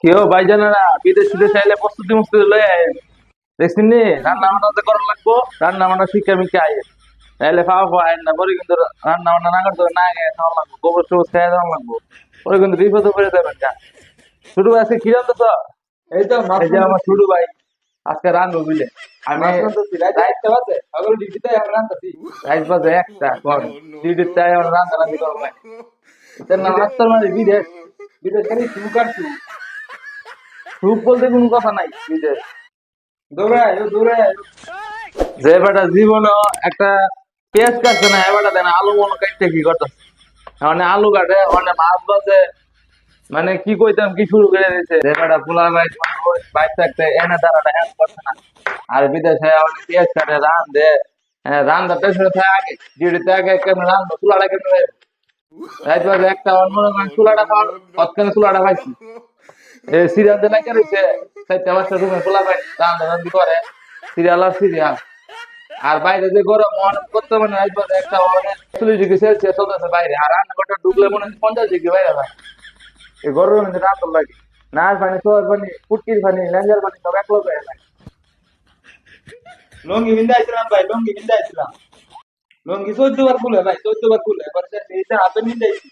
কেউ ভাইজানেরা বিদেশ টিদেশ আইলে প্রস্তুতি মুস্তুতি লয়ে আয়েন। দেখছেন নি রান্না বান্না তো করা লাগবো, রান্না বান্না শিক্ষা মিক্ষা আয়েন। তাইলে খাওয়া খাওয়া আয়েন না, পরে কিন্তু রান্না বান্না না করতে না গিয়ে খাওয়া লাগবো, গোবর টোবর খেয়ে দেওয়া লাগবো। পরে কিন্তু বিপদে পড়ে যাবেন গা। ছোট ভাই আজকে কি রান্না তো? এই তো মাছ এই যে আমার রাঁধতেছি। ছোট ভাই আজকে রান্না বুঝলে। আমি মাছ রাঁধতেছি। রাইতে 1টা বাজে। সকালে ডিউটিতে এখন রাঁধতেছি। রাইস বাজে একটা কোন ডিউটির চাই আমার রান্না রান্নি করবো ভাই। এটার নাম বিদেশ আত্মার মানে বিদেশ। বিদেশ খালি সুখ আর সুখ। সুখ বলতে কোনো কথা নাই বিদেশ। দৌড়ায় ও দৌড়ায়। যে বেটা জীবনে একটা পেঁয়াজ কাটছে না, এবারটা দেন আলু মনে কাটতে কি করতেছে, মানে আলু কাটে মানে মাছ বাজে, মানে কি কইতাম কি শুরু করে দিয়েছে যে বেটা পোলা ভাই বাইক থাকতে এনে দাঁড়াটা হেল্প করছে না। আর বিদেশে অনেক পেঁয়াজ কাটে রান দে, রান্না পেছনে থাকে আগে ডিউটিতে আগে কেমন রান্না চুলাটা কেমন রাইত বাজে একটা অন্য চুলাটা খাওয়ার কতখানে চুলাটা খাইছি সিরিয়াল দিলে কে রয়েছে 4টা 5টা রুমে খোলা পাই রান্না রান্দি করে সিরিয়াল আর সিরিয়াল। আর বাইরে যে গরম অনেক করতে মানে একটা অনেক 40 ডিগ্রি সেলসিয়াস চলতেছে বাইরে, আর রান্নাঘরটা ঢুকলে মনে হয় 50 ডিগ্রি বাইরে হয়। এই গরমের মধ্যে রান্না লাগে না, পানি সোয়ার পানি পুটকির পানি ল্যাঞ্জার পানি সব এক লোক হয়ে যায়। লঙ্গি বিন্দা আইছিলাম ভাই, লঙ্গি বিন্দা আইছিলাম। লঙ্গি 14 বার খুলে ভাই, 14 বার খুলে। এবার সেইটা হাতে নিয়ে যাইছি।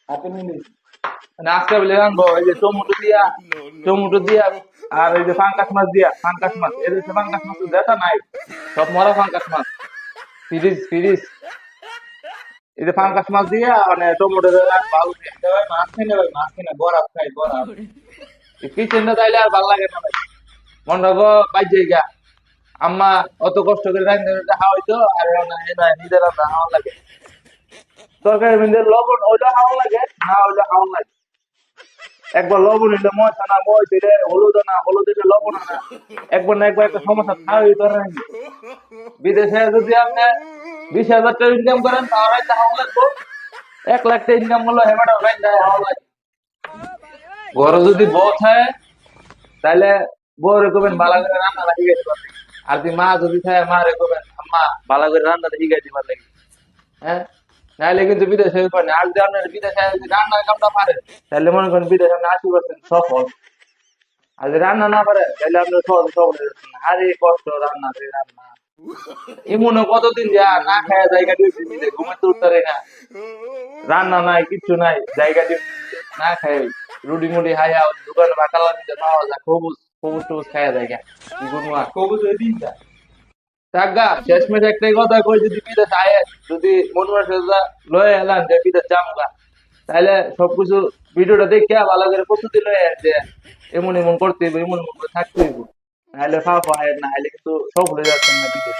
হাতে নিয়ে যাইছি। মানে আজকে বলে রানবো এই যে টমেটো দিয়া আর এই যে ফাঙ্কাস মাছ দিয়া, ফাঙ্কাস মাছ এর হচ্ছে ফাঙ্কাস মাছ দেখা নাই, সব মরা ফাঙ্কাস মাছ ফিরিস ফিরিস। এই যে ফাঙ্কাস মাছ দিয়া মানে টমেটো দিয়ে রাখবো আলু দিয়ে। এটা ভাই মাছ খাই না ভাই, মাছ খাই না। বরাব খাই, বরাব। এই কিচেনটা তাইলে আর ভালো লাগে না ভাই, মনটা গো বাইজে গা। আম্মা অত কষ্ট করে রান্না খাওয়াইতো আর নিজের রান্না খাওয়া লাগে। তরকারি মধ্যে লবণ ওইটা খাওয়া লাগে না, ওইটা খাওয়া লাগে। একবার লবণ হইলে ময়সা না, ময়সা হইলে হলুদ না, হলুদ হইলে লবণ না। একবার না একবার একটা সমস্যা খাওয়াই তো নাকি। বিদেশে যদি আপনি 20,000 টাকা ইনকাম করেন তাহলে খাওয়া লাগবো, 1 লাখ টাকা ইনকাম করলে হেবাটা খাওয়া লাগে। ঘরে যদি বউ থাকে তাহলে বউ রেখবেন ভালো করে রান্না শিখাইতে পারবে। আর যদি মা যদি থাকে মা রেখবেন আম্মা ভালো করে রান্নাটা শিখাইতে পারবে। হ্যাঁ, নাহলে কিন্তু বিদেশে হইতে পারে না। আর যদি আপনার বিদেশে যদি রান্নার কামটা পারেন তাহলে মনে করেন বিদেশে আপনি 80% সফল। আর যদি রান্না না পারে তাহলে আপনার সহজে সফল হয়ে যাচ্ছেন। আরে কষ্ট রান্না রে রান্না, এমনও কতদিন যা না খায় জায়গা ডিউটি দিতে ঘুমাতে উঠতে না, রান্না নাই কিচ্ছু নাই জায়গা ডিউটি দিতে না খায় রুটি মুটি খাইয়া দোকানে বাকালা দিতে পাওয়া যায় খবুজ খবুজ টবুজ খাইয়া জায়গা কি করবো আর। কবুজ ওই দিনটা। টাকা শেষমেশ একটাই কথা কই, যদি বিদেশ আয় যদি মন মানসিকতা লয়ে এলাম যে বিদেশ যামগা, তাহলে সবকিছু ভিডিওটা দেখে ভালো করে প্রস্তুতি লয়ে যে এমন এমন করতে হইব, এমন এমন করে থাকতে হইব, নাহলে খাওয়া খাওয়া না হলে কিন্তু সব ভুলে যাচ্ছেন না বিদেশ।